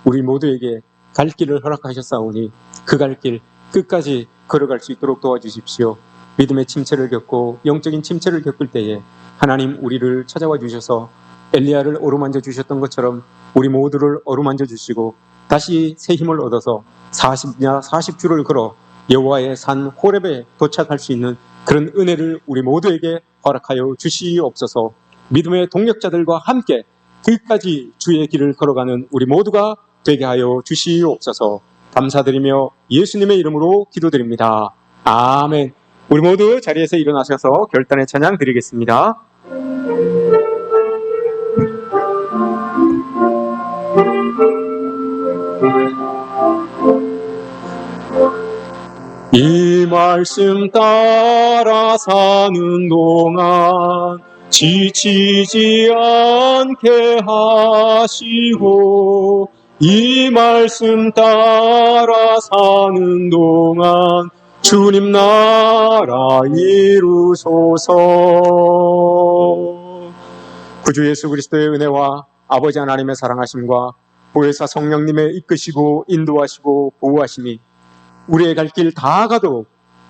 우리 모두에게 갈 길을 허락하셨사오니 그 갈 길 끝까지 걸어갈 수 있도록 도와주십시오. 믿음의 침체를 겪고 영적인 침체를 겪을 때에 하나님 우리를 찾아와 주셔서 엘리야를 어루만져 주셨던 것처럼 우리 모두를 어루만져 주시고 다시 새 힘을 얻어서 40냐 40주를 걸어 여호와의 산 호렙에 도착할 수 있는 그런 은혜를 우리 모두에게 허락하여 주시옵소서. 믿음의 동력자들과 함께 끝까지 주의 길을 걸어가는 우리 모두가 되게 하여 주시옵소서. 감사드리며 예수님의 이름으로 기도드립니다. 아멘. 우리 모두 자리에서 일어나셔서 결단의 찬양 드리겠습니다. 이 말씀 따라 사는 동안 지치지 않게 하시고 이 말씀 따라 사는 동안 주님 나라 이루소서. 구주 예수 그리스도의 은혜와 아버지 하나님의 사랑하심과 보혜사 성령님의 이끄시고 인도하시고 보호하심이 우리의 갈 길 다 가도록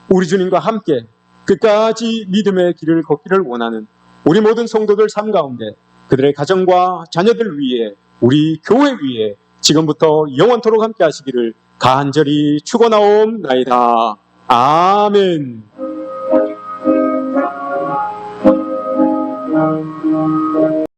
우리 주님과 함께 끝까지 믿음의 길을 걷기를 원하는 우리 모든 성도들 삶 가운데 그들의 가정과 자녀들 위해 우리 교회 위에 지금부터 영원토록 함께 하시기를 간절히 축원하옵나이다. 아멘.